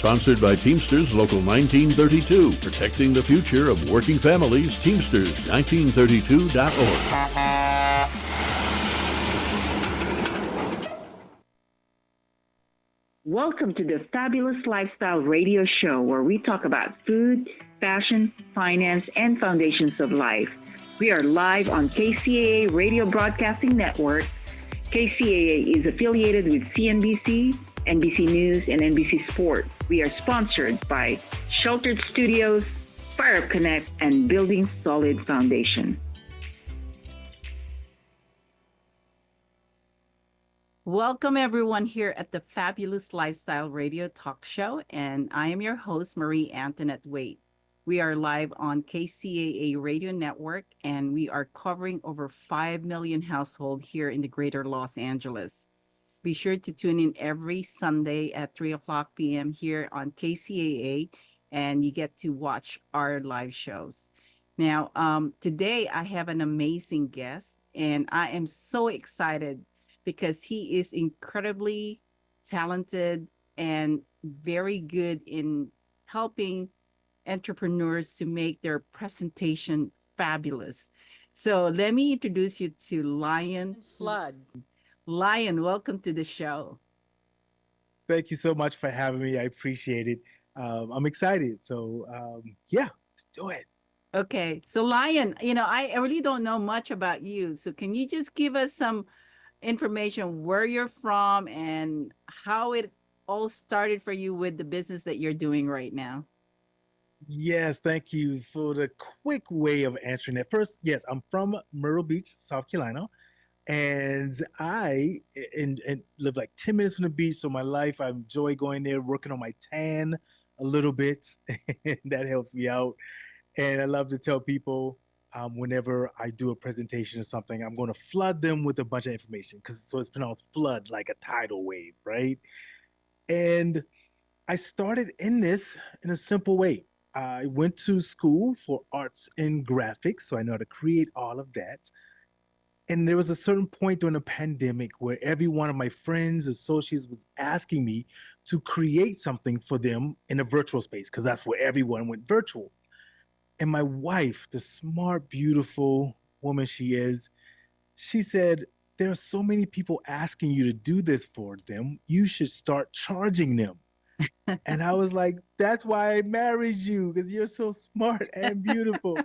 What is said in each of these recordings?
sponsored by Teamsters Local 1932, protecting the future of working families. Teamsters1932.org. Welcome to the Fabulous Lifestyle Radio Show, where we talk about food, fashion, finance, and foundations of life. We are live on KCAA Radio Broadcasting Network. KCAA is affiliated with CNBC, NBC News, and NBC Sports. We are sponsored by Sheltered Studios, Fire Connect, and Building Solid Foundation. Welcome everyone here at the Fabulous Lifestyle Radio Talk Show, and I am your host, Marie Antoinette Waite. We are live on KCAA Radio Network, and we are covering over 5 million households here in the greater Los Angeles. Be sure to tune in every Sunday at 3 o'clock p.m. here on KCAA, and you get to watch our live shows. Now, today I have an amazing guest, and I am so excited because he is incredibly talented and very good in helping entrepreneurs to make their presentation fabulous. So let me introduce you to Lion Flood. Lion, welcome to the show. Thank you so much for having me. I appreciate it. I'm excited. So yeah, let's do it. Okay. So Lion, I really don't know much about you. So can you just give us some information where you're from and how it all started for you with the business that you're doing right now? Yes, thank you for the quick way of answering that. First, yes, I'm from Myrtle Beach, South Carolina. And I live like 10 minutes from the beach. So my life, I enjoy going there, working on my tan a little bit. And that helps me out. And I love to tell people whenever I do a presentation or something, I'm going to flood them with a bunch of information. So it's pronounced flood, like a tidal wave, right? And I started in this in a simple way. I went to school for arts and graphics. So I know how to create all of that. And there was a certain point during the pandemic where every one of my friends, associates was asking me to create something for them in a virtual space, because that's where everyone went virtual. And my wife, the smart, beautiful woman she is, she said, there are so many people asking you to do this for them. You should start charging them. And I was like, that's why I married you, because you're so smart and beautiful.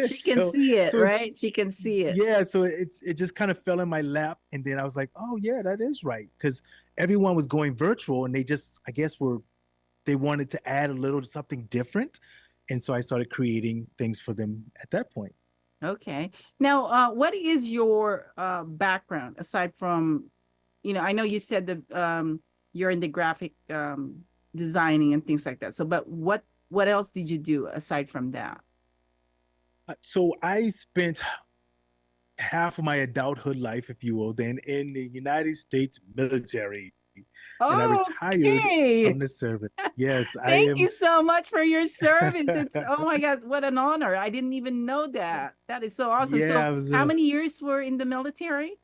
She can see it, right? She can see it. Yeah, so it just kind of fell in my lap, and then I was like, oh yeah, that is right, because everyone was going virtual, and they just, I guess, they wanted to add a little something different, and so I started creating things for them at that point. Okay. Now, what is your background aside from, I know you said that you're in the graphic designing and things like that. So, but what else did you do aside from that? So I spent half of my adulthood life, if you will, then in the United States military. Oh, and I retired from the service. Yes, Thank you so much for your service. It's, oh my God, what an honor. I didn't even know that. That is so awesome. Yeah, so how many years were in the military?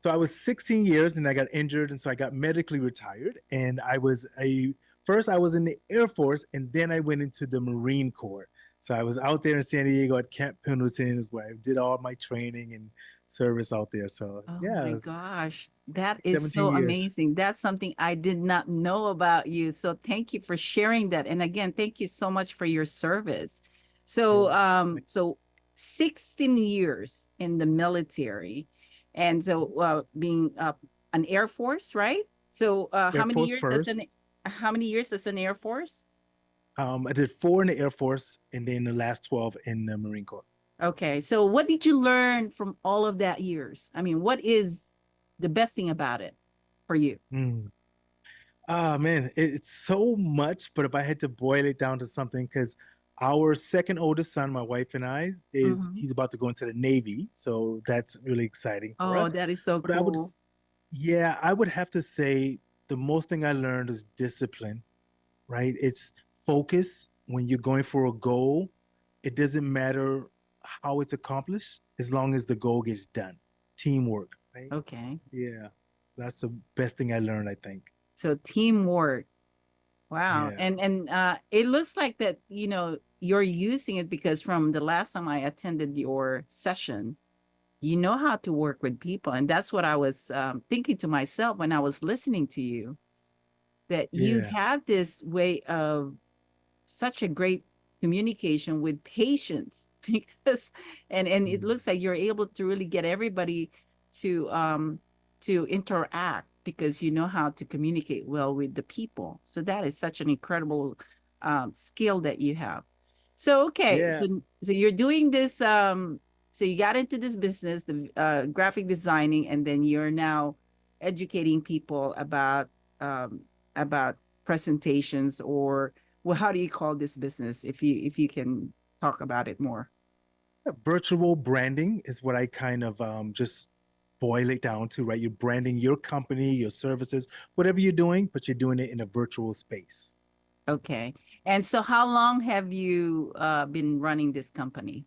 So I was 16 years and I got injured. And so I got medically retired. And first I was in the Air Force, and then I went into the Marine Corps. So I was out there in San Diego at Camp Pendleton, is where I did all my training and service out there. So yeah. Oh my gosh, that is so years. amazing. That's something I did not know about you. So thank you for sharing that. And again, thank you so much for your service. So so 16 years in the military, and so being an Air Force, right? So how many years as an Air Force? I did 4 in the Air Force, and then the last 12 in the Marine Corps. Okay. So what did you learn from all of that years? I mean, what is the best thing about it for you? Man, it's so much, but if I had to boil it down to something, because our second oldest son, my wife and I, he's about to go into the Navy. So that's really exciting for us. Oh, that is so But cool. I would have to say the most thing I learned is discipline, right? It's focus when you're going for a goal. It doesn't matter how it's accomplished as long as the goal gets done. Teamwork, right? Okay. Yeah, that's the best thing I learned, I think. So teamwork. Wow. Yeah. And it looks like that, you're using it because from the last time I attended your session, you know how to work with people. And that's what I was thinking to myself when I was listening to you, that you Yeah. have this way of such a great communication with patients because and it Mm. looks like you're able to really get everybody to um to interact because you know how to communicate well with the people. So that is such an incredible skill that you have. So okay, Yeah. so you're doing this so you got into this business, the graphic designing, and then you're now educating people um about presentations, or well, how do you call this business if you can talk about it more? Virtual branding is what I kind of just boil it down to, right? You're branding your company, your services, whatever you're doing, but you're doing it in a virtual space. Okay. And so how long have you been running this company?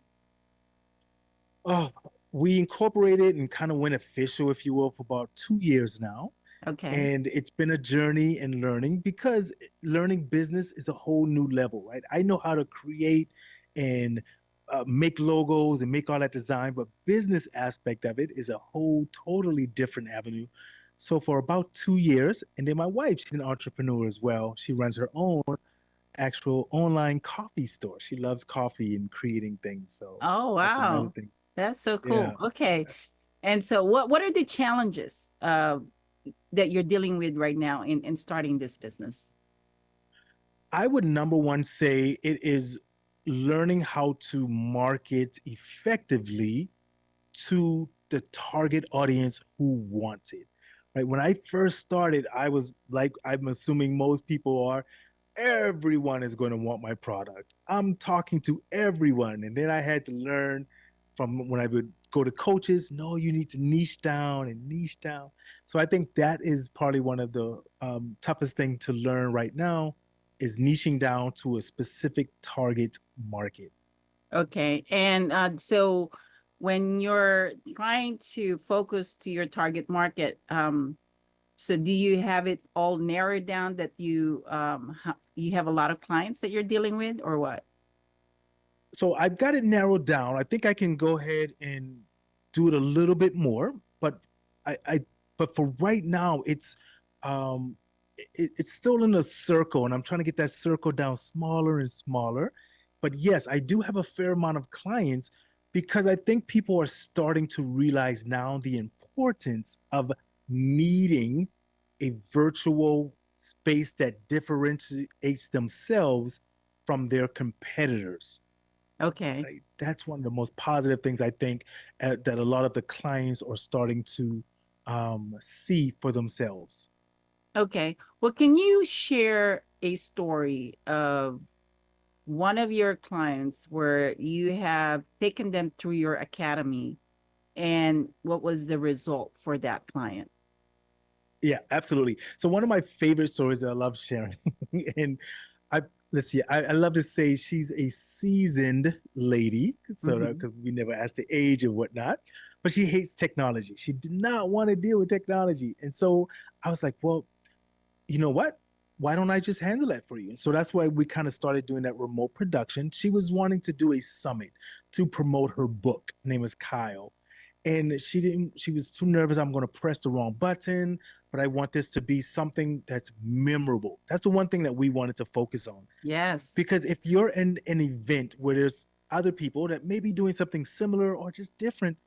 Oh, we incorporated and kind of went official, if you will, for about 2 years now. Okay. And it's been a journey in learning because learning business is a whole new level, right? I know how to create and make logos and make all that design, but business aspect of it is a whole totally different avenue. So for about 2 years, and then my wife, she's an entrepreneur as well. She runs her own actual online coffee store. She loves coffee and creating things. So Oh, that's another wow. thing. That's so Yeah. cool. Okay. And so what are the challenges that you're dealing with right now in starting this business? I would number one say it is learning how to market effectively to the target audience who wants it. Right. When I first started, I was like, I'm assuming most people are, everyone is going to want my product. I'm talking to everyone. And then I had to learn from when I would go to coaches, no, you need to niche down and niche down. So I think that is probably one of the toughest thing to learn right now is niching down to a specific target market. Okay. And so when you're trying to focus to your target market, so do you have it all narrowed down that you have a lot of clients that you're dealing with, or what? So I've got it narrowed down. I think I can go ahead and do it a little bit more, but I but for right now, um, it's still in a circle, and I'm trying to get that circle down smaller and smaller. But yes, I do have a fair amount of clients because I think people are starting to realize now the importance of needing a virtual space that differentiates themselves from their competitors. Okay. Right? That's one of the most positive things I think that a lot of the clients are starting to see for themselves. Okay. Well, can you share a story of one of your clients where you have taken them through your academy, and what was the result for that client? Yeah, absolutely. So one of my favorite stories that I love sharing, and I let's see, I love to say she's a seasoned lady, so Hmm. because we never asked the age and whatnot, but she hates technology. She did not want to deal with technology, and so I was like, well, you know what? Why don't I just handle that for you? And so that's why we kind of started doing that remote production. She was wanting to do a summit to promote her book. Her name is Kyle. And she was too nervous. I'm going to press the wrong button, but I want this to be something that's memorable. That's the one thing that we wanted to focus on. Yes. Because if you're in an event where there's other people that may be doing something similar or just different,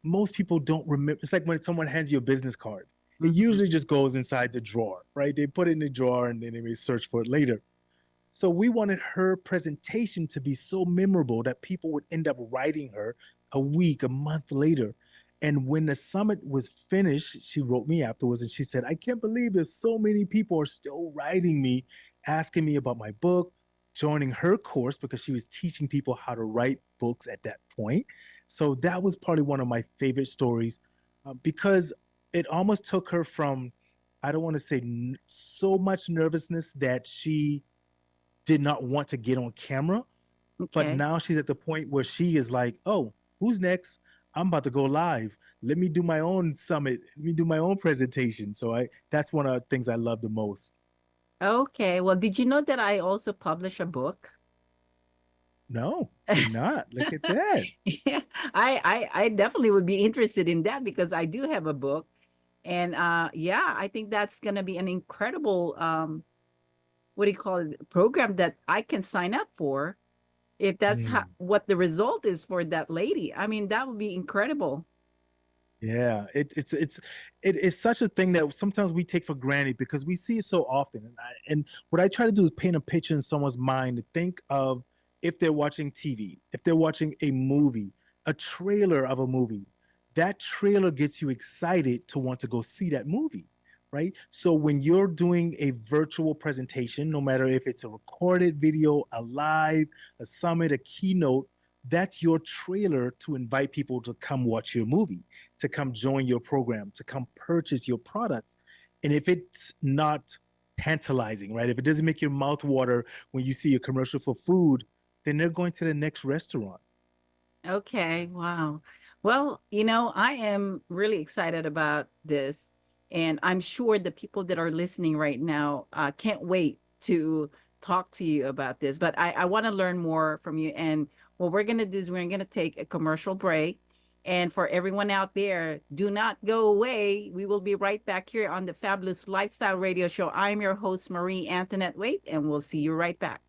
most people don't remember. It's like when someone hands you a business card, it Hmm. usually just goes inside the drawer, right? They put it in the drawer and then they may search for it later. So we wanted her presentation to be so memorable that people would end up writing her a week, a month later. And when the summit was finished, she wrote me afterwards and she said, I can't believe there's so many people are still writing me, asking me about my book, joining her course because she was teaching people how to write books at that point. So that was probably one of my favorite stories because it almost took her from, I don't want to say so much nervousness that she did not want to get on camera, but Okay. now she's at the point where she is like, oh, who's next? I'm about to go live. Let me do my own summit. Let me do my own presentation. So I that's one of the things I love the most. Okay. Well, did you know that I also publish a book? No, did not. Look at that. Yeah, I definitely would be interested in that because I do have a book. And yeah, I think that's gonna be an incredible what do you call it, program that I can sign up for if that's Mm. what the result is for that lady. I mean, that would be incredible. Yeah, it is such a thing that sometimes we take for granted because we see it so often. And what I try to do is paint a picture in someone's mind to think of if they're watching TV, if they're watching a movie, a trailer of a movie, that trailer gets you excited to want to go see that movie, right? So when you're doing a virtual presentation, no matter if it's a recorded video, a live, a summit, a keynote, that's your trailer to invite people to come watch your movie, to come join your program, to come purchase your products. And if it's not tantalizing, right? If it doesn't make your mouth water when you see a commercial for food, then they're going to the next restaurant. Okay, wow. Well, I am really excited about this, and I'm sure the people that are listening right now can't wait to talk to you about this. But I want to learn more from you. And what we're going to do is we're going to take a commercial break. And for everyone out there, do not go away. We will be right back here on the Fabulous Lifestyle Radio Show. I'm your host, Marie Antoinette Waite, and we'll see you right back.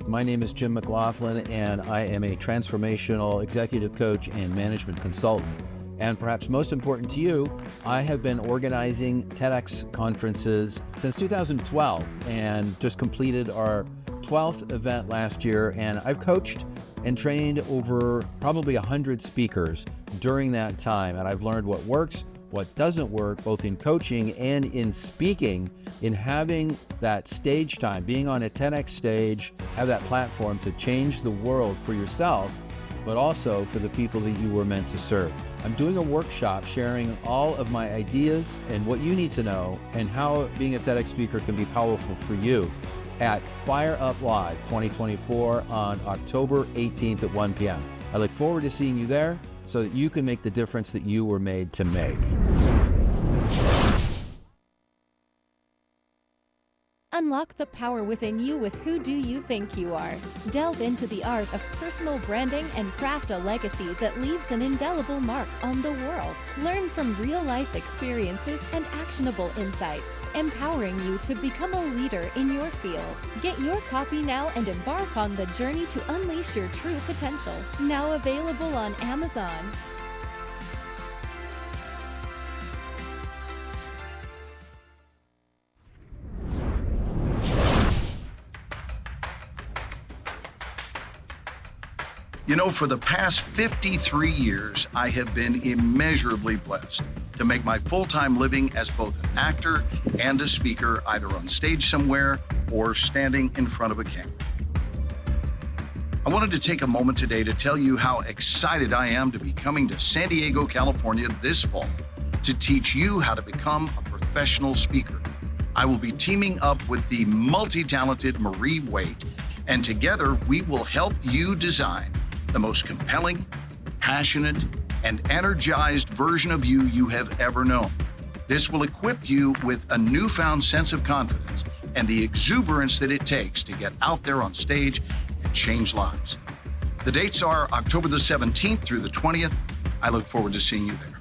My name is Jim McLaughlin, and I am a transformational executive coach and management consultant. And perhaps most important to you, I have been organizing TEDx conferences since 2012 and just completed our 12th event last year. And I've coached and trained over probably 100 speakers during that time. And I've learned what works, what doesn't work, both in coaching and in speaking, in having that stage time, being on a TEDx stage, have that platform to change the world for yourself, but also for the people that you were meant to serve. I'm doing a workshop sharing all of my ideas and what you need to know and how being a TEDx speaker can be powerful for you at Fire Up Live 2024 on October 18th at 1 p.m. I look forward to seeing you there so that you can make the difference that you were made to make. Unlock the power within you with Who Do You Think You Are? Delve into the art of personal branding and craft a legacy that leaves an indelible mark on the world. Learn from real-life experiences and actionable insights, empowering you to become a leader in your field. Get your copy now and embark on the journey to unleash your true potential. Now available on Amazon. You know, for the past 53 years, I have been immeasurably blessed to make my full-time living as both an actor and a speaker, either on stage somewhere or standing in front of a camera. I wanted to take a moment today to tell you how excited I am to be coming to San Diego, California this fall to teach you how to become a professional speaker. I will be teaming up with the multi-talented Marie Waite, and together we will help you design the most compelling, passionate, and energized version of you have ever known. This will equip you with a newfound sense of confidence and the exuberance that it takes to get out there on stage and change lives. The dates are October the 17th through the 20th. I look forward to seeing you there.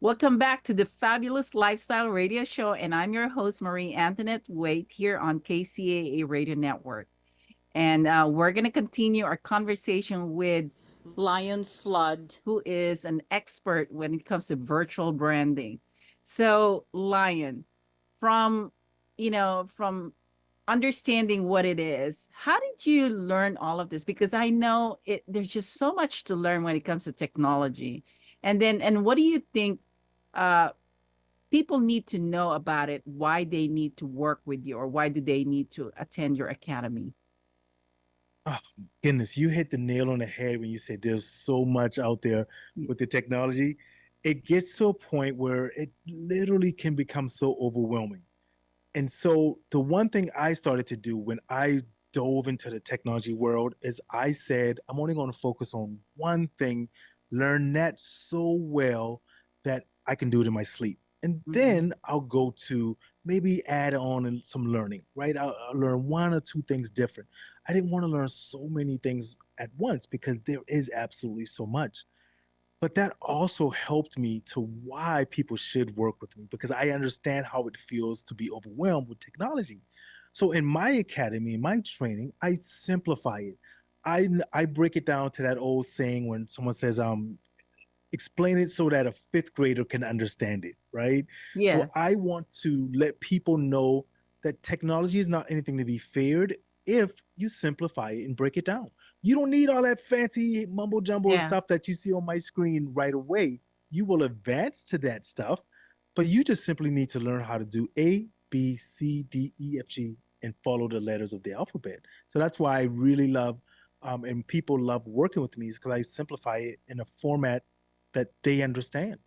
Welcome back to the Fabulous Lifestyle Radio Show, and I'm your host, Marie Antoinette Waite, here on KCAA Radio Network. And we're going to continue our conversation with Lion Flood, who is an expert when it comes to virtual branding. So, Lion, from understanding what it is, how did you learn all of this? Because I know there's just so much to learn when it comes to technology. And what do you think people need to know about it, why they need to work with you, or why do they need to attend your academy? Oh, goodness, you hit the nail on the head when you said there's so much out there with the technology. It gets to a point where it literally can become so overwhelming. And so the one thing I started to do when I dove into the technology world is I said, I'm only going to focus on one thing, learn that so well that I can do it in my sleep. And Mhm. then I'll go to maybe add on some learning, right? I'll learn one or two things different. I didn't want to learn so many things at once because there is absolutely so much. But that also helped me to why people should work with me because I understand how it feels to be overwhelmed with technology. So in my academy, in my training, I simplify it. I break it down to that old saying when someone says, explain it so that a fifth grader can understand it, right? So Yeah. I want to let people know that technology is not anything to be feared if you simplify it and break it down. You don't need all that fancy mumbo jumbo Yeah. stuff that you see on my screen right away. You will advance to that stuff, but you just simply need to learn how to do A, B, C, D, E, F, G, and follow the letters of the alphabet. So that's why I really love and people love working with me is because I simplify it in a format that they understand.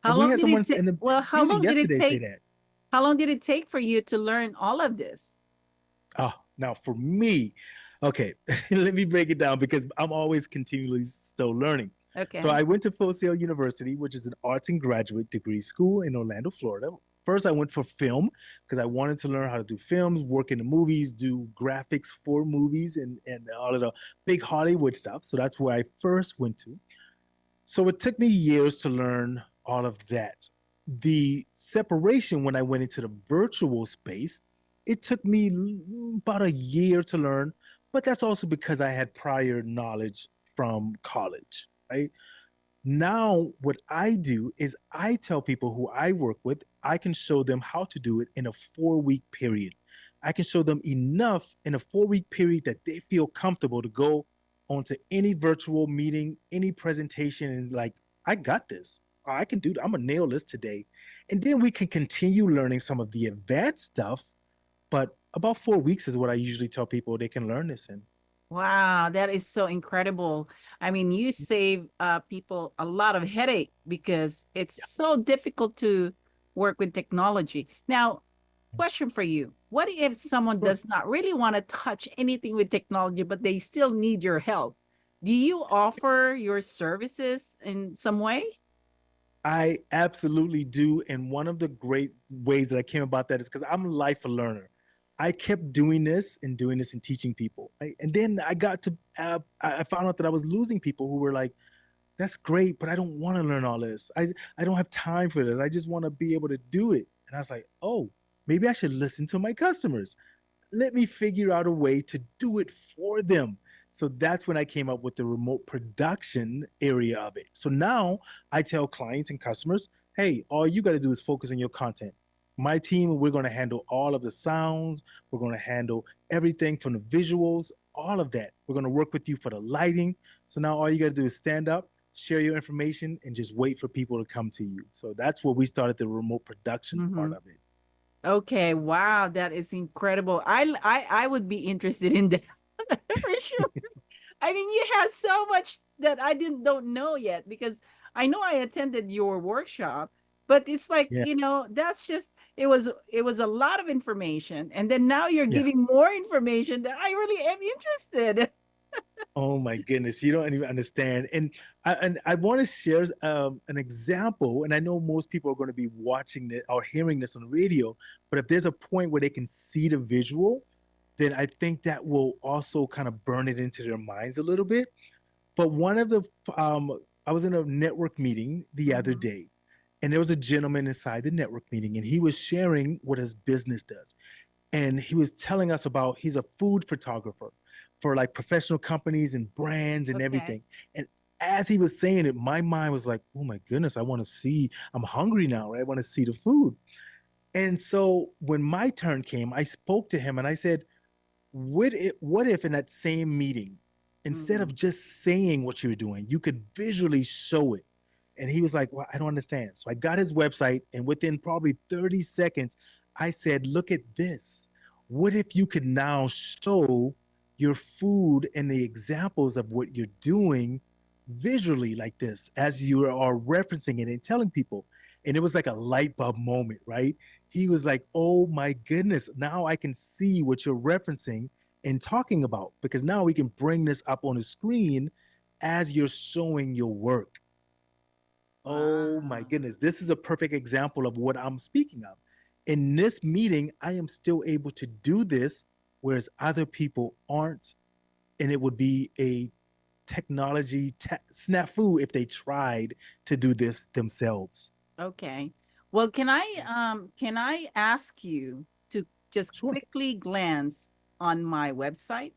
How And we long had did it someone take? in the Well, how building long did it yesterday say take? that. How long did it take for you to learn all of this? Oh, now for me, okay, let me break it down because I'm always continually still learning. So Okay. I went to Full Sail University, which is an arts and graduate degree school in Orlando, Florida. First, I went for film because I wanted to learn how to do films, work in the movies, do graphics for movies, and all of the big Hollywood stuff. So that's where I first went to. So it took me years to learn all of that. The separation when I went into the virtual space, it took me about a year to learn, but that's also because I had prior knowledge from college, right? Now, what I do is I tell people who I work with, I can show them how to do it in a 4 week period. I can show them enough in a 4 week period that they feel comfortable to go onto any virtual meeting, any presentation, and like, I got this. I can do that. I'm gonna nail this today. And then we can continue learning some of the advanced stuff. But about 4 weeks is what I usually tell people they can learn this in. Wow, that is so incredible. I mean, you save people a lot of headache because it's so difficult to work with technology. Now, question for you. What if someone Sure. does not really want to touch anything with technology, but they still need your help? Do you offer your services in some way? I absolutely do. And one of the great ways that I came about that is because I'm a life learner. I kept doing this and teaching people. Right? And then I got to, I found out that I was losing people who were like, that's great, but I don't want to learn all this. I don't have time for this. I just want to be able to do it. And I was like, oh, maybe I should listen to my customers. Let me figure out a way to do it for them. So that's when I came up with the remote production area of it. So now I tell clients and customers, hey, all you got to do is focus on your content. My team, we're going to handle all of the sounds. We're going to handle everything from the visuals, all of that. We're going to work with you for the lighting. So now all you got to do is stand up, share your information, and just wait for people to come to you. So that's where we started the remote production part Mhm. of it. Okay, wow, that is incredible. I would be interested in that for sure. I mean, you had so much that I didn't don't know yet because I know I attended your workshop, but it's like, Yeah. that's just it was a lot of information. And then now you're Yeah. giving more information that I really am interested. Oh my goodness, you don't even understand. And I want to share an example, and I know most people are going to be watching this or hearing this on the radio, but if there's a point where they can see the visual, then I think that will also kind of burn it into their minds a little bit. But one of the I was in a network meeting the other Mhm. day, and there was a gentleman inside the network meeting, and he was sharing what his business does, and he was telling us about he's a food photographer for like professional companies and brands and Okay. everything. And as he was saying it, my mind was like, oh my goodness, I want to see, I'm hungry now, right? I want to see the food. And so when my turn came, I spoke to him and I said, what if in that same meeting, instead Mhm. of just saying what you were doing, you could visually show it? And he was like, well, I don't understand. So I got his website, and within probably 30 seconds, I said, look at this. What if you could now show your food and the examples of what you're doing visually like this as you are referencing it and telling people? And it was like a light bulb moment, right? he was like, oh my goodness, now I can see what you're referencing and talking about, because now we can bring this up on the screen as you're showing your work. Oh my Wow. goodness, this is a perfect example of what I'm speaking of. In this meeting, I am still able to do this, whereas other people aren't. And it would be a technology snafu if they tried to do this themselves. Okay. Well, can I ask you to just Sure. quickly glance on my website,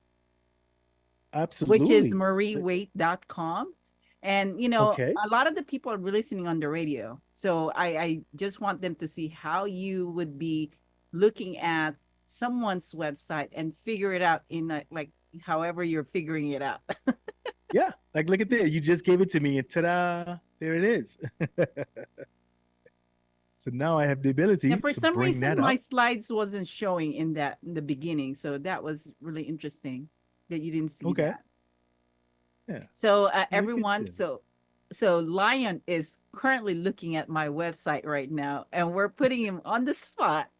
which is Absolutely. mariewait.com. And Okay. a lot of the people are listening on the radio. So I just want them to see how you would be looking at someone's website and figure it out in like however you're figuring it out. Yeah. Like, look at there. You just gave it to me and ta-da, there it is. So now I have the ability And for to some bring reason, that my up. slides wasn't showing in the beginning. So that was really interesting that you didn't see Okay. that. Yeah. So Look at everyone, this. so Lion is currently looking at my website right now, and we're putting him on the spot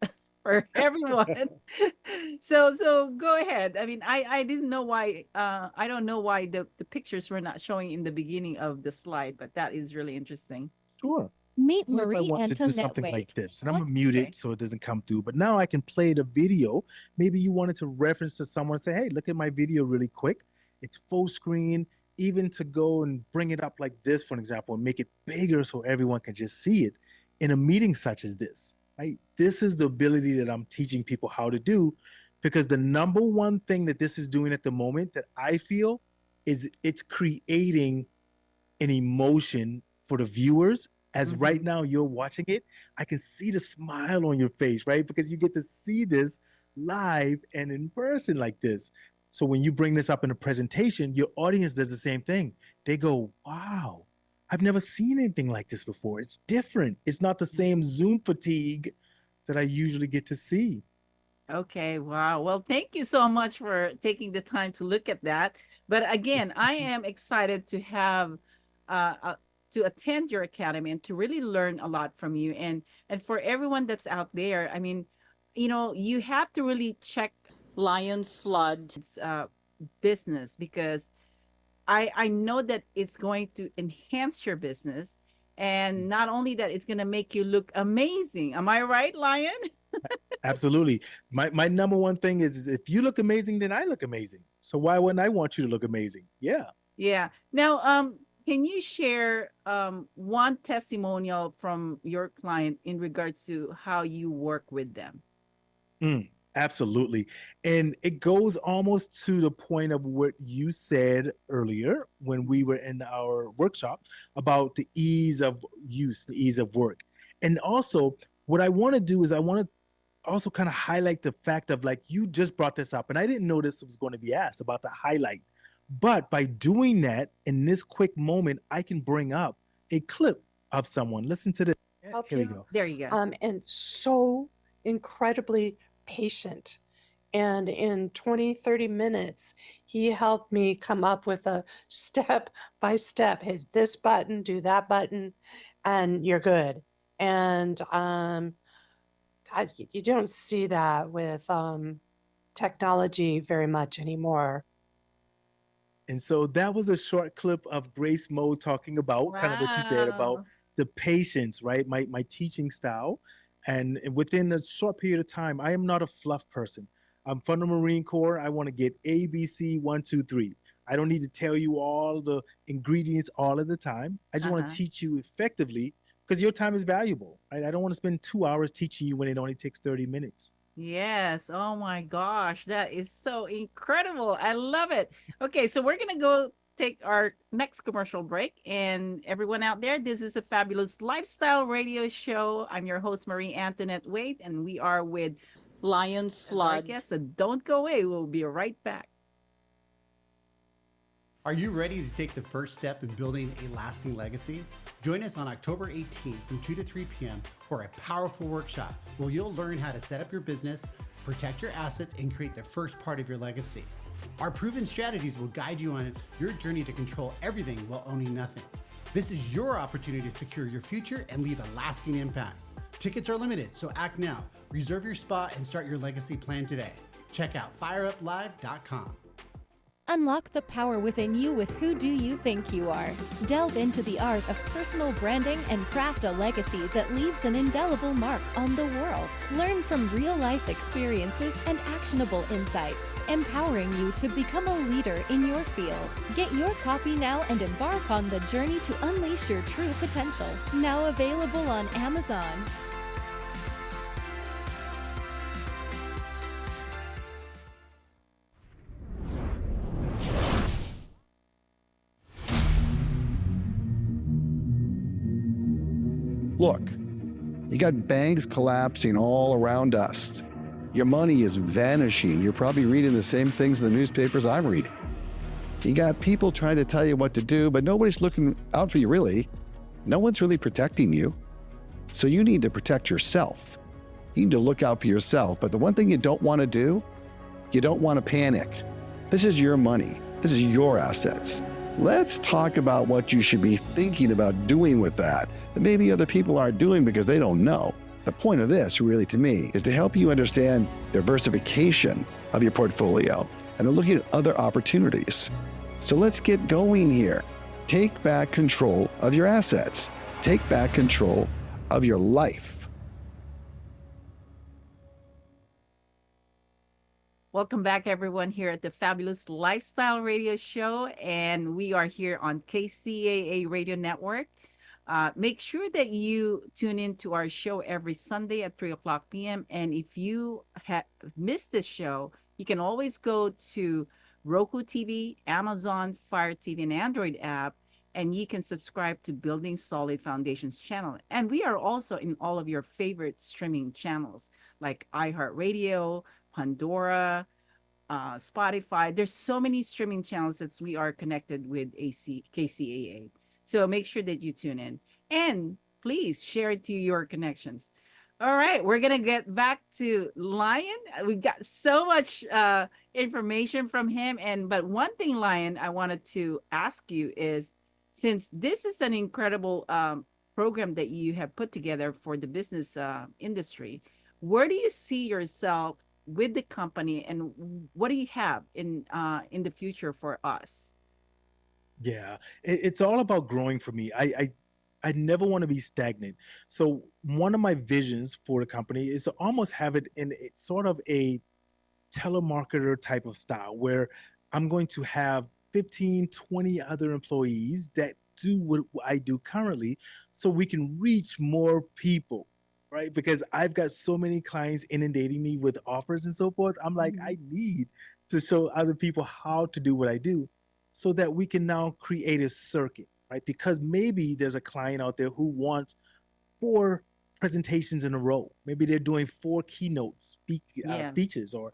for everyone. So go ahead. I mean, I didn't know why. I don't know why the pictures were not showing in the beginning of the slide, but that is really interesting. Sure. Meet What if I Marie want to do Antoinette something like Wade. this? And I'm gonna Okay. mute it so it doesn't come through. But now I can play the video. Maybe you wanted to reference to someone and say, hey, look at my video really quick. It's full screen. Even to go and bring it up like this, for an example, and make it bigger so everyone can just see it in a meeting such as this, right? This is the ability that I'm teaching people how to do, because the number one thing that this is doing at the moment that I feel is it's creating an emotion for the viewers. As right Mhm. now you're watching it, I can see the smile on your face, right? Because you get to see this live and in person like this. So when you bring this up in a presentation, your audience does the same thing. They go, wow, I've never seen anything like this before. It's different. It's not the same Zoom fatigue that I usually get to see. Okay, wow. Well, thank you so much for taking the time to look at that. But again, I am excited to have to attend your academy and to really learn a lot from you. And for everyone that's out there, I mean, you have to really check Lion Flood's business, because I know that it's going to enhance your business. And not only that, it's going to make you look amazing. Am I right, Lion? Absolutely. My number one thing is if you look amazing, then I look amazing. So why wouldn't I want you to look amazing? Yeah. Yeah. Now, can you share one testimonial from your client in regards to how you work with them? Absolutely. And it goes almost to the point of what you said earlier when we were in our workshop about the ease of use, the ease of work. And also, what I want to do is I want to also kind of highlight the fact of, like, you just brought this up, and I didn't know this was going to be asked about the highlight. But by doing that in this quick moment, I can bring up a clip of someone. Listen to this. Help Here we you. go. There you go. And so incredibly patient. And in 20, 30 minutes, he helped me come up with a step by step, hit this button, do that button, and you're good. And you don't see that with technology very much anymore. And so that was a short clip of Grace Mo talking about kind of what you said about Wow. the patience, right? My teaching style. And within a short period of time, I am not a fluff person. I'm from the Marine Corps. I want to get ABC 1, 2, 3. I don't need to tell you all the ingredients all of the time. I just want Uh-huh. to teach you effectively, because your time is valuable, right? I don't want to spend 2 hours teaching you when it only takes 30 minutes. Yes. Oh my gosh. That is so incredible. I love it. Okay, so we're going to go take our next commercial break. And everyone out there, this is a Fabulous Lifestyle Radio Show. I'm your host, Marie Antoinette Wade, and we are with Lion Flood. So don't go away. We'll be right back. Are you ready to take the first step in building a lasting legacy? Join us on October 18th from 2 to 3 p.m. for a powerful workshop where you'll learn how to set up your business, protect your assets, and create the first part of your legacy. Our proven strategies will guide you on your journey to control everything while owning nothing. This is your opportunity to secure your future and leave a lasting impact. Tickets are limited, so act now. Reserve your spot and start your legacy plan today. Check out fireuplive.com. Unlock the power within you with Who Do You Think You Are? Delve into the art of personal branding and craft a legacy that leaves an indelible mark on the world. Learn from real-life experiences and actionable insights, empowering you to become a leader in your field. Get your copy now and embark on the journey to unleash your true potential. Now available on Amazon. Look, you got banks collapsing all around us. Your money is vanishing. You're probably reading the same things in the newspapers I'm reading. You got people trying to tell you what to do, but nobody's looking out for you really. No one's really protecting you. So you need to protect yourself. You need to look out for yourself. But the one thing you don't want to do, you don't want to panic. This is your money. This is your assets. Let's talk about what you should be thinking about doing with that maybe other people aren't doing because they don't know. The point of this, really, to me, is to help you understand diversification of your portfolio and then looking at other opportunities. So let's get going here. Take back control of your assets. Take back control of your life. Welcome back, everyone, here at the Fabulous Lifestyle Radio Show. And we are here on KCAA Radio Network. Make sure that you tune in to our show every Sunday at 3 o'clock p.m. And if you have missed this show, you can always go to Roku TV, Amazon Fire TV, and Android app, and you can subscribe to Building Solid Foundations channel. And we are also in all of your favorite streaming channels like iHeartRadio, Pandora, Spotify. There's so many streaming channels that we are connected with KCAA. So make sure that you tune in and please share it to your connections. All right, we're going to get back to Lion. We've got so much information from him. But one thing, Lion, I wanted to ask you is, since this is an incredible program that you have put together for the business industry, where do you see yourself with the company, and what do you have in the future for us? Yeah, it's all about growing for me. I never want to be stagnant. So one of my visions for the company is to almost have it in sort of a telemarketer type of style, where I'm going to have 15, 20 other employees that do what I do currently, so we can reach more people, right? Because I've got so many clients inundating me with offers and so forth. I'm like, I need to show other people how to do what I do, so that we can now create a circuit, right? Because maybe there's a client out there who wants 4 presentations in a row. Maybe they're doing 4 keynote speeches or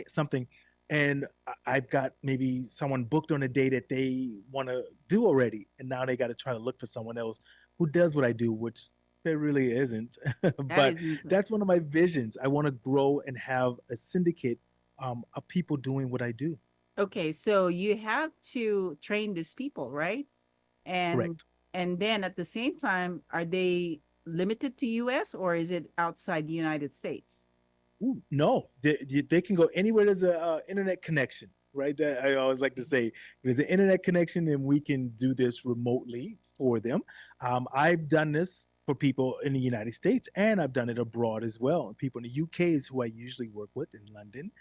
something. And I've got maybe someone booked on a day that they want to do already. And now they got to try to look for someone else who does what I do, which there really isn't. But that's one of my visions. I want to grow and have a syndicate of people doing what I do. Okay, so you have to train these people, right? And Correct. And then at the same time, are they limited to US or is it outside the United States? Ooh, no, they can go anywhere there's a internet connection, right? That I always like to say, if there's an internet connection, then we can do this remotely for them. I've done this for people in the United States, and I've done it abroad as well. People in the UK is who I usually work with in London.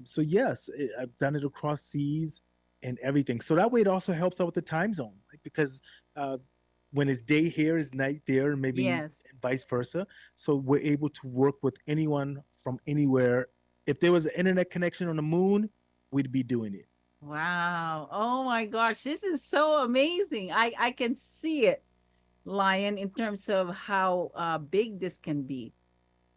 So yes, I've done it across seas and everything. So that way it also helps out with the time zone, right? Because when it's day here, it's night there, and maybe vice versa. So we're able to work with anyone from anywhere. If there was an internet connection on the moon, we'd be doing it. Wow. Oh my gosh, this is so amazing. I can see it, Lion, in terms of how big this can be.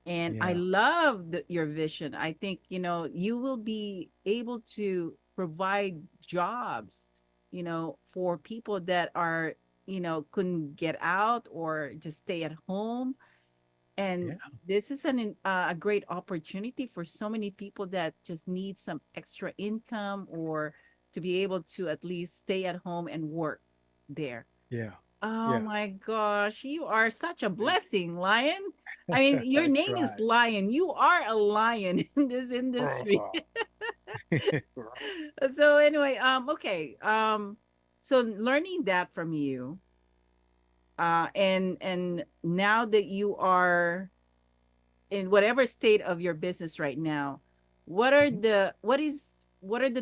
And I love your vision. I think, you will be able to provide jobs, for people that are, couldn't get out or just stay at home. And this is a great opportunity for so many people that just need some extra income or to be able to at least stay at home and work there. Yeah. Oh Yeah, my gosh, you are such a blessing, Lion. I mean, your I name is try. Lion. You are a lion in this industry. So anyway, okay. So learning that from you, and now that you are in whatever state of your business right now, what are the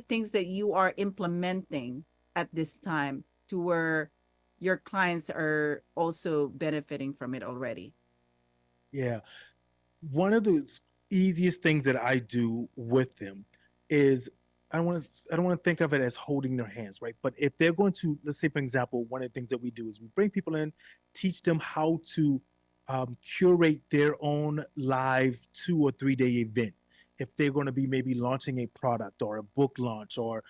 things that you are implementing at this time to where your clients are also benefiting from it already? Yeah. One of the easiest things that I do with them is I don't want to think of it as holding their hands, right? But if they're going to, let's say, for example, one of the things that we do is we bring people in, teach them how to curate their own live 2 or 3 day event. If they're going to be maybe launching a product or a book launch or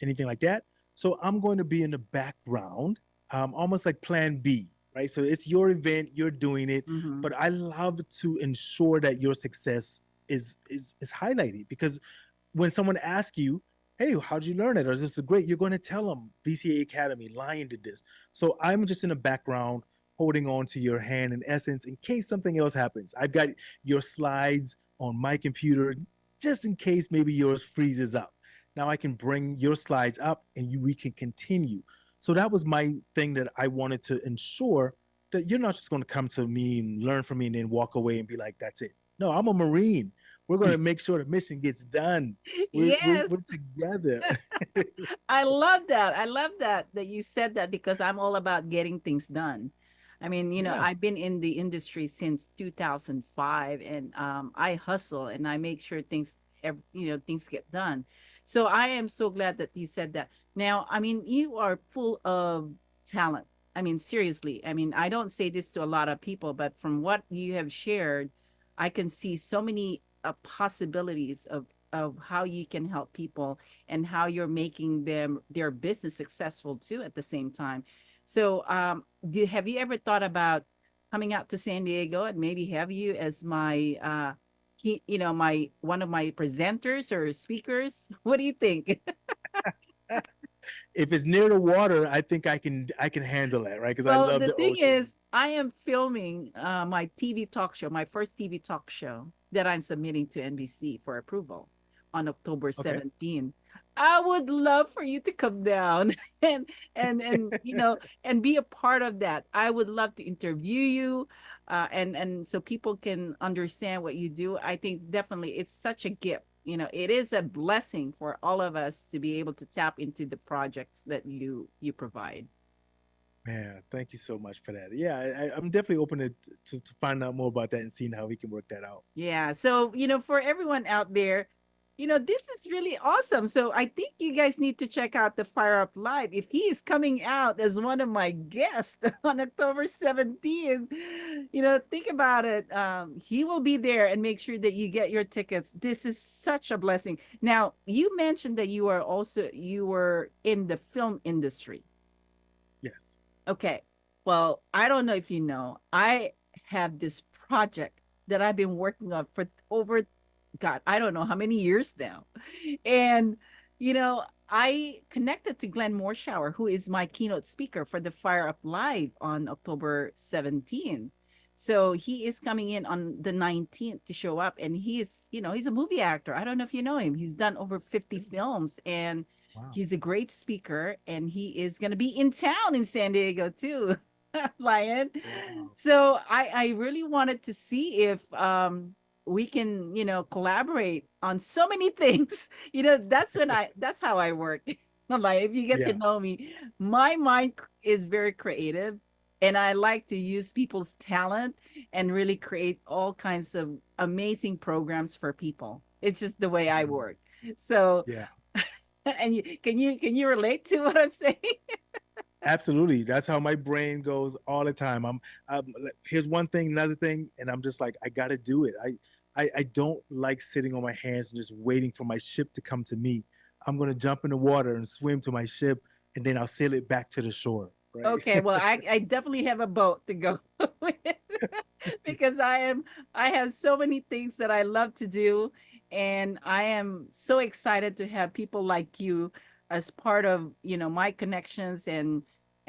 anything like that. So I'm going to be in the background, almost like plan B, right? So it's your event, you're doing it, Mm-hmm. but I love to ensure that your success is highlighted because when someone asks you, "Hey, how'd you learn it?" or "This is great," you're going to tell them BCA Academy, Lion did this. So I'm just in the background holding on to your hand in essence in case something else happens. I've got your slides on my computer just in case maybe yours freezes up. Now I can bring your slides up and we can continue. So that was my thing that I wanted to ensure that you're not just going to come to me and learn from me and then walk away and be like, that's it. No, I'm a Marine. We're going to make sure the mission gets done. Yes. We're together. I love that. I love that you said that because I'm all about getting things done. I mean, Yeah. I've been in the industry since 2005, and I hustle and I make sure things get done. So I am so glad that you said that. Now, I mean, you are full of talent. I mean, seriously. I mean, I don't say this to a lot of people, but from what you have shared, I can see so many possibilities of how you can help people and how you're making their business successful too at the same time. So, have you ever thought about coming out to San Diego and maybe have you as my, my one of my presenters or speakers? What do you think? If it's near the water, I think I can handle that, right? Because I Well, love the the thing ocean. is, I am filming my TV talk show, my first TV talk show that I'm submitting to NBC for approval on October Okay. 17th. I would love for you to come down and be a part of that. I would love to interview you, and so people can understand what you do. I think definitely it's such a gift. It is a blessing for all of us to be able to tap into the projects that you provide. Man, thank you so much for that. Yeah, I'm definitely open to find out more about that and seeing how we can work that out. Yeah. So, for everyone out there, this is really awesome. So I think you guys need to check out the Fire Up Live. If he is coming out as one of my guests on October 17th, think about it. He will be there and make sure that you get your tickets. This is such a blessing. Now, you mentioned that you were in the film industry. Yes. Okay. Well, I don't know if you know, I have this project that I've been working on for over, God, I don't know how many years now. And, I connected to Glenn Morshower, who is my keynote speaker for the Fire Up Live on October 17th. So he is coming in on the 19th to show up. And he's a movie actor. I don't know if you know him. He's done over 50 films and Wow. he's a great speaker. And he is going to be in town in San Diego too, Lion. Wow. So I really wanted to see if we can, collaborate on so many things. That's how I work. Like, if you get to Yeah. know me, my mind is very creative and I like to use people's talent and really create all kinds of amazing programs for people. It's just the way I work. So, Yeah. and can you relate to what I'm saying? Absolutely. That's how my brain goes all the time. Here's one thing, another thing, and I'm just like, I gotta do it. I don't like sitting on my hands and just waiting for my ship to come to me. I'm gonna jump in the water and swim to my ship, and then I'll sail it back to the shore. Right. Okay, well, I definitely have a boat to go with because I have so many things that I love to do, and I am so excited to have people like you as part of my connections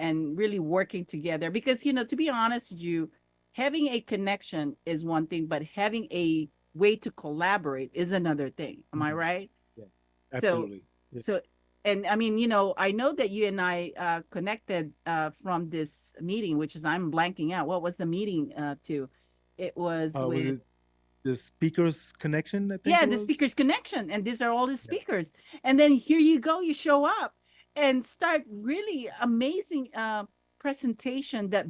and really working together. Because, to be honest with you, having a connection is one thing, but having a way to collaborate is another thing. Am I right? Yes, absolutely. And I mean, I know that you and I connected from this meeting, which is, I'm blanking out. What was the meeting to? It was with... Was it the Speakers Connection, I think? Yeah, the Speakers Connection. And these are all the speakers. And then here you go, you show up and start really amazing presentation that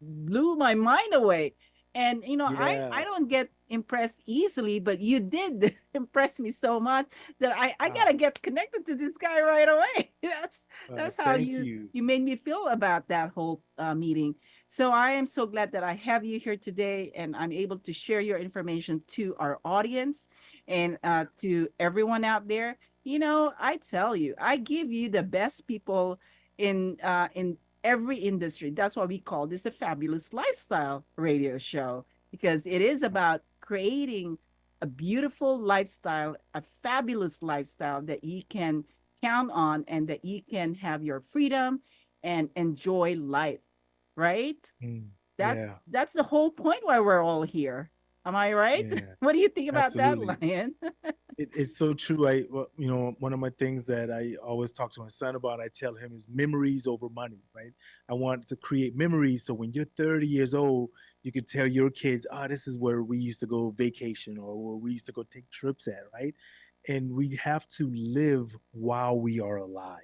blew my mind away. And, I don't get impressed easily, but you did impress me so much that I got to get connected to this guy right away. That's how you made me feel about that whole meeting. So I am so glad that I have you here today, and I'm able to share your information to our audience and to everyone out there. I tell you, I give you the best people in every industry. That's why we call this a Fabulous Lifestyle radio show, because it is about creating a beautiful lifestyle, a fabulous lifestyle that you can count on and that you can have your freedom and enjoy life, right? That's the whole point why we're all here. Am I right? Yeah, what do you think about absolutely. that, Lion? It's so true. One of my things that I always talk to my son about, I tell him, is memories over money, right? I want to create memories so when you're 30 years old, you can tell your kids, this is where we used to go vacation or where we used to go take trips at, right? And we have to live while we are alive.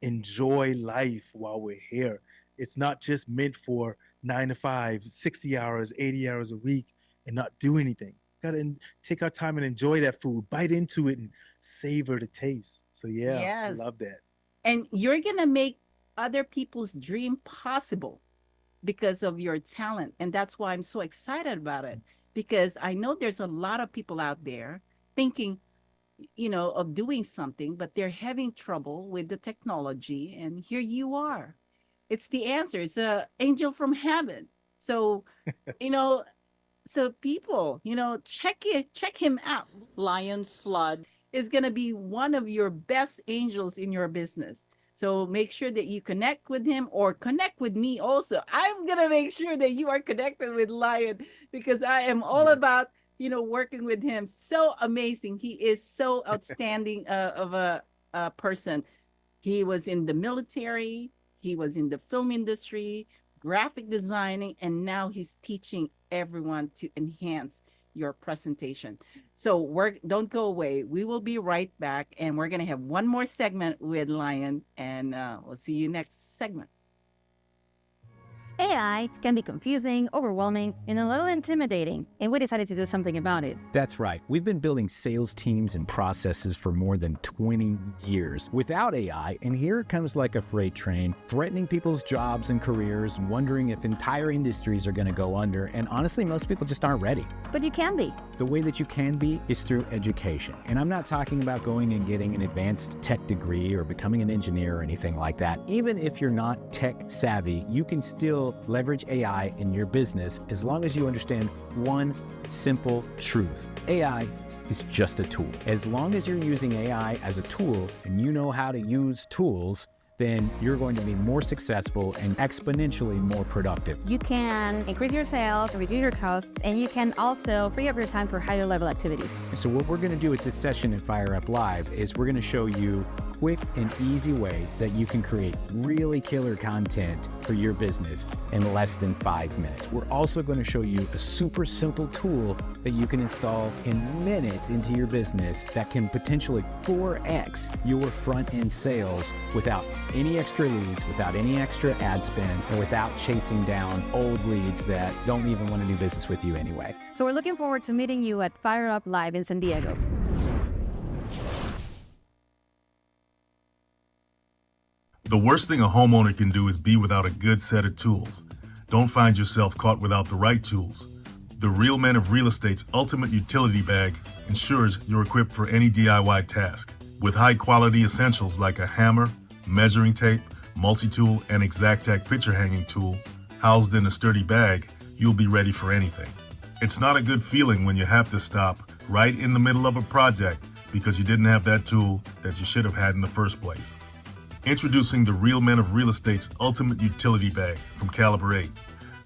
Enjoy life while we're here. It's not just meant for 9 to 5, 60 hours, 80 hours a week and not do anything. Got to take our time and enjoy that food, bite into it and savor the taste. So I love that. And you're going to make other people's dream possible because of your talent. And that's why I'm so excited about it, because I know there's a lot of people out there thinking, of doing something, but they're having trouble with the technology. And here you are. It's the answer. It's an angel from heaven. So, so people, check him out. Lion Flood is going to be one of your best angels in your business. So make sure that you connect with him or connect with me also. I'm going to make sure that you are connected with Lion, because I am all about, working with him. So amazing. He is so outstanding of a person. He was in the military. He was in the film industry, graphic designing, and now he's teaching everyone to enhance your presentation. So don't go away. We will be right back, and we're going to have one more segment with Lion, and we'll see you next segment. AI can be confusing, overwhelming, and a little intimidating, and we decided to do something about it. That's right. We've been building sales teams and processes for more than 20 years without AI, and here it comes like a freight train, threatening people's jobs and careers, and wondering if entire industries are going to go under, and honestly, most people just aren't ready. But you can be. The way that you can be is through education, and I'm not talking about going and getting an advanced tech degree or becoming an engineer or anything like that. Even if you're not tech savvy, you can still leverage AI in your business as long as you understand one simple truth. AI is just a tool. As long as you're using AI as a tool and you know how to use tools, then you're going to be more successful and exponentially more productive. You can increase your sales, reduce your costs, and you can also free up your time for higher level activities. So what we're going to do with this session in Fire Up Live is we're going to show you quick and easy way that you can create really killer content for your business in less than 5 minutes. We're also going to show you a super simple tool that you can install in minutes into your business that can potentially 4x your front-end sales without any extra leads, without any extra ad spend, and without chasing down old leads that don't even want to do business with you anyway. So we're looking forward to meeting you at Fire Up Live in San Diego. The worst thing a homeowner can do is be without a good set of tools. Don't find yourself caught without the right tools. The Real Men of Real Estate's Ultimate Utility Bag ensures you're equipped for any DIY task. With high-quality essentials like a hammer, measuring tape, multi-tool, and Exactac picture hanging tool housed in a sturdy bag, you'll be ready for anything. It's not a good feeling when you have to stop right in the middle of a project because you didn't have that tool that you should have had in the first place. Introducing the Real Men of Real Estate's Ultimate Utility Bag from Caliber 8.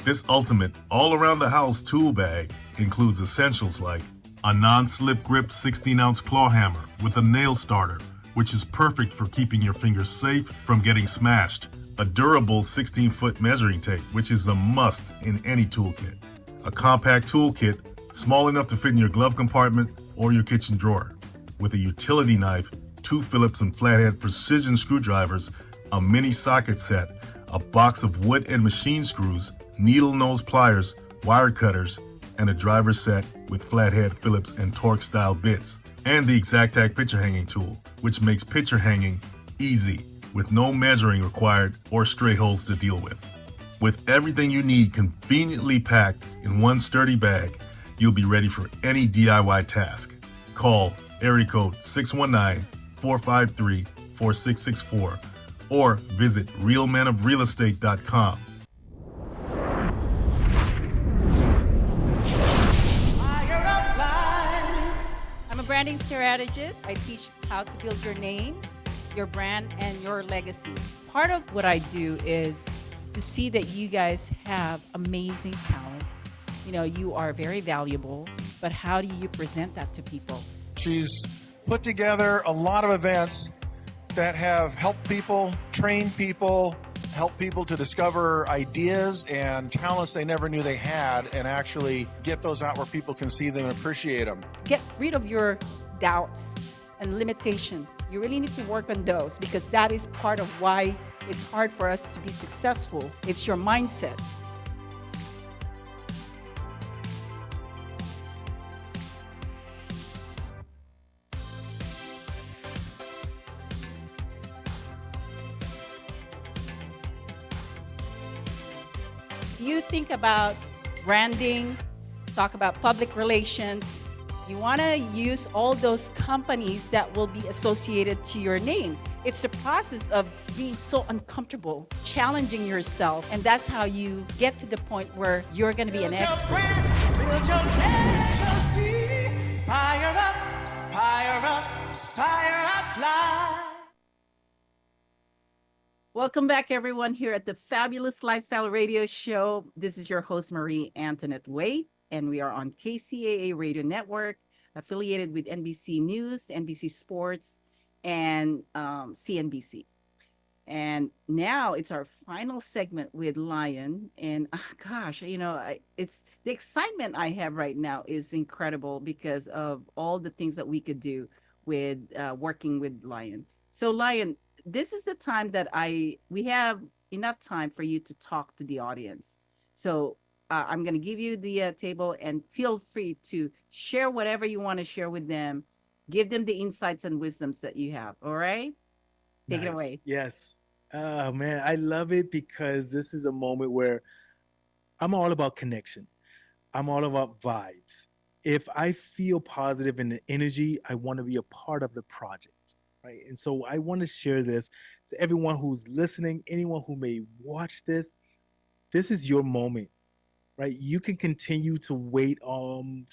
This ultimate all-around-the-house tool bag includes essentials like a non-slip grip 16-ounce claw hammer with a nail starter, which is perfect for keeping your fingers safe from getting smashed, a durable 16-foot measuring tape, which is a must in any toolkit, a compact toolkit small enough to fit in your glove compartment or your kitchen drawer, with a utility knife, 2 Phillips and flathead precision screwdrivers, a mini socket set, a box of wood and machine screws, needle nose pliers, wire cutters, and a driver set with flathead Phillips and Torx style bits, and the Exactac picture hanging tool, which makes picture hanging easy with no measuring required or stray holes to deal with. With everything you need conveniently packed in one sturdy bag, you'll be ready for any DIY task. Call area code 619-453-4664 or visit realmenofrealestate.com. I'm a branding strategist. I teach how to build your name, your brand, and your legacy. Part of what I do is to see that you guys have amazing talent. You know, you are very valuable, but how do you present that to people? She's put together a lot of events that have helped people, trained people, help people to discover ideas and talents they never knew they had and actually get those out where people can see them and appreciate them. Get rid of your doubts and limitation. You really need to work on those because that is part of why it's hard for us to be successful. It's your mindset. You think about branding, talk about public relations. You want to use all those companies that will be associated to your name. It's the process of being so uncomfortable, challenging yourself, and that's how you get to the point where you're going to be an expert. Build your legacy. Fire up, fire up, fire up live. Welcome back, everyone, here at the Fabulous Lifestyle Radio Show. This is your host, Marie Antoinette Waite, and we are on KCAA Radio Network, affiliated with NBC News, NBC Sports, and CNBC. And now it's our final segment with Lion. And gosh, you know, it's the excitement I have right now is incredible because of all the things that we could do with working with Lion. So, Lion, this is the time that we have enough time for you to talk to the audience. So I'm going to give you the table and feel free to share whatever you want to share with them. Give them the insights and wisdoms that you have. All right? Take it away. Yes. Oh, man, I love it because this is a moment where I'm all about connection. I'm all about vibes. If I feel positive in the energy, I want to be a part of the project. Right. And so I want to share this to everyone who's listening, anyone who may watch this. This is your moment, right? You can continue to wait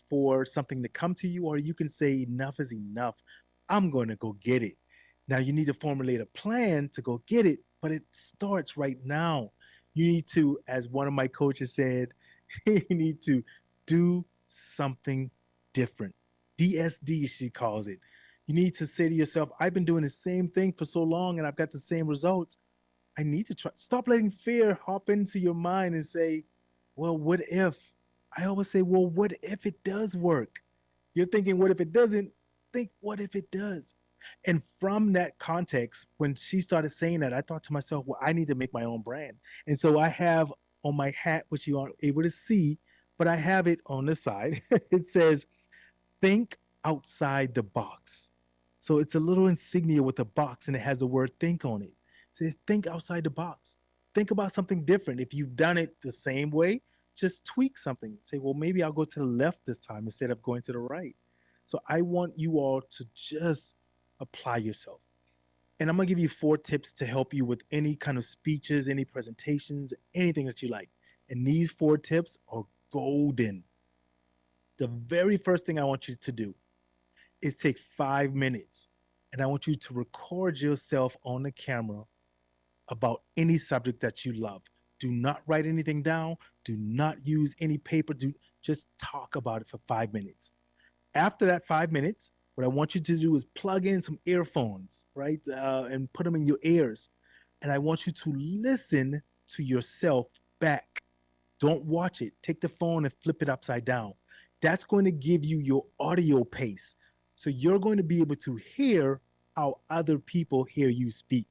for something to come to you, or you can say enough is enough. I'm going to go get it. Now you need to formulate a plan to go get it, but it starts right now. You need to, as one of my coaches said, you need to do something different. DSD, she calls it. You need to say to yourself, I've been doing the same thing for so long and I've got the same results. I need to try. Stop letting fear hop into your mind and say, well, what if? I always say, well, what if it does work? You're thinking, what if it doesn't? Think, what if it does? And from that context, when she started saying that, I thought to myself, well, I need to make my own brand. And so I have on my hat, which you aren't able to see, but I have it on the side. It says, think outside the box. So it's a little insignia with a box and it has the word think on it. So think outside the box. Think about something different. If you've done it the same way, just tweak something. Say, well, maybe I'll go to the left this time instead of going to the right. So I want you all to just apply yourself. And I'm going to give you 4 tips to help you with any kind of speeches, any presentations, anything that you like. And these 4 tips are golden. The very first thing I want you to do is take 5 minutes and I want you to record yourself on the camera about any subject that you love. Do not write anything down. Do not use any paper. Just talk about it for 5 minutes. After that 5 minutes, what I want you to do is plug in some earphones, right? And put them in your ears. And I want you to listen to yourself back. Don't watch it. Take the phone and flip it upside down. That's going to give you your audio pace. So you're going to be able to hear how other people hear you speak.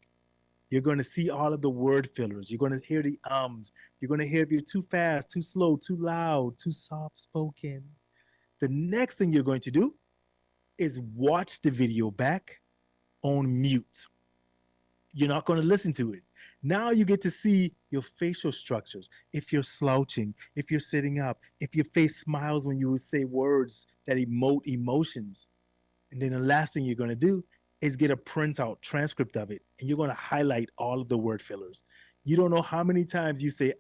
You're going to see all of the word fillers. You're going to hear the ums. You're going to hear if you're too fast, too slow, too loud, too soft spoken. The next thing you're going to do is watch the video back on mute. You're not going to listen to it. Now you get to see your facial structures. If you're slouching, if you're sitting up, if your face smiles when you say words that emote emotions. And then the last thing you're going to do is get a printout transcript of it, and you're going to highlight all of the word fillers. You don't know how many times you say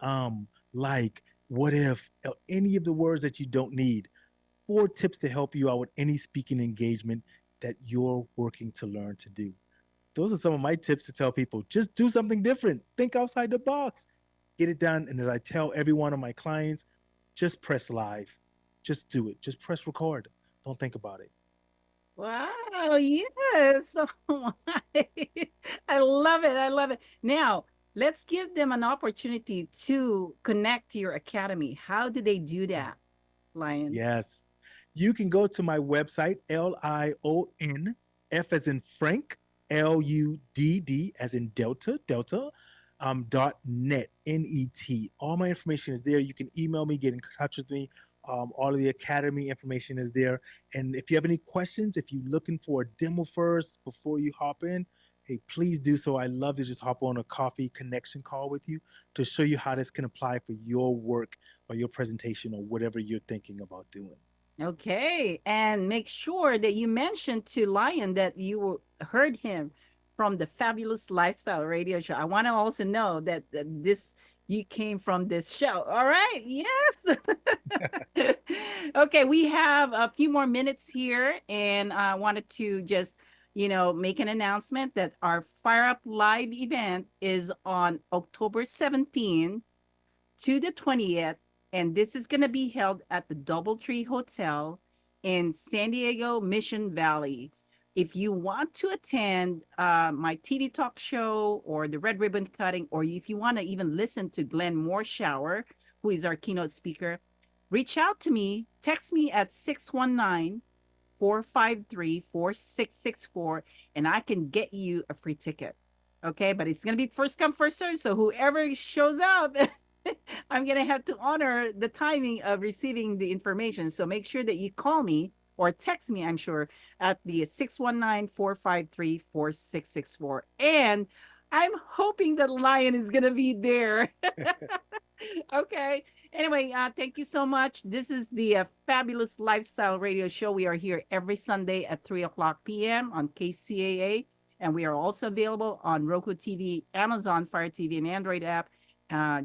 like, what if, or any of the words that you don't need. 4 tips to help you out with any speaking engagement that you're working to learn to do. Those are some of my tips to tell people. Just do something different. Think outside the box. Get it done. And as I tell every one of my clients, just press live. Just do it. Just press record. Don't think about it. Wow, yes. Oh my. I love it. I love it. Now, let's give them an opportunity to connect to your academy. How do they do that, Lion? Yes. You can go to my website, LION, F as in Frank, LUDD as in Delta, .net, NET. All my information is there. You can email me, get in touch with me. All of the academy information is there. And if you have any questions, if you're looking for a demo first before you hop in, hey, please do so. I love to just hop on a coffee connection call with you to show you how this can apply for your work or your presentation or whatever you're thinking about doing. Okay. And make sure that you mentioned to Lion that you heard him from the Fabulous Lifestyle Radio Show. I want to also know that you came from this show. All right. Yes. Okay. We have a few more minutes here, and I wanted to just, make an announcement that our Fire Up Live event is on October 17th to the 20th. And this is going to be held at the DoubleTree Hotel in San Diego Mission Valley. If you want to attend my TV talk show or the red ribbon cutting, or if you want to even listen to Glenn Morshower, who is our keynote speaker, reach out to me, text me at 619-453-4664, and I can get you a free ticket. Okay, but it's going to be first come, first serve. So whoever shows up, I'm going to have to honor the timing of receiving the information. So make sure that you call me or text me, I'm sure, at the 619-453-4664. And I'm hoping that Lion is going to be there. Okay. Anyway, thank you so much. This is the Fabulous Lifestyle Radio Show. We are here every Sunday at 3:00 p.m. on KCAA. And we are also available on Roku TV, Amazon Fire TV, and Android app.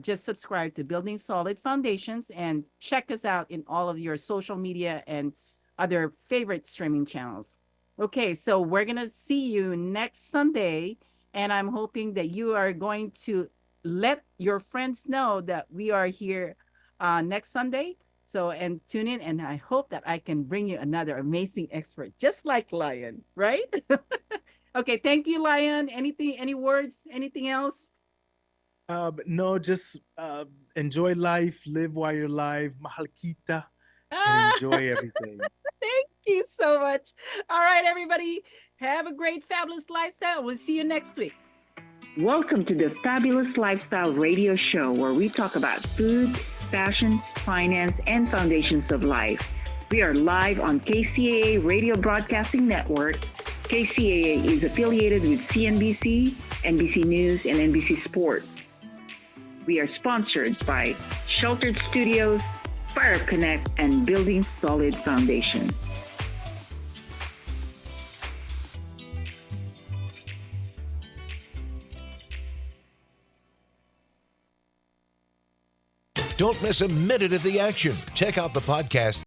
Just subscribe to Building Solid Foundations and check us out in all of your social media and other favorite streaming channels. Okay, so we're going to see you next Sunday, and I'm hoping that you are going to let your friends know that we are here next Sunday. So, and tune in, and I hope that I can bring you another amazing expert, just like Lion, right? Okay, thank you, Lion. Any words, anything else? No, just enjoy life, live while you're alive, mahal kita, and enjoy everything. Thank you so much. All right, everybody, have a great Fabulous Lifestyle. We'll see you next week. Welcome to the Fabulous Lifestyle Radio Show, where we talk about food, fashion, finance, and foundations of life. We are live on KCAA Radio Broadcasting Network. KCAA is affiliated with CNBC, NBC News, and NBC Sports. We are sponsored by Sheltered Studios, Fire Connect, and Building Solid Foundation. Don't miss a minute of the action. Check out the podcast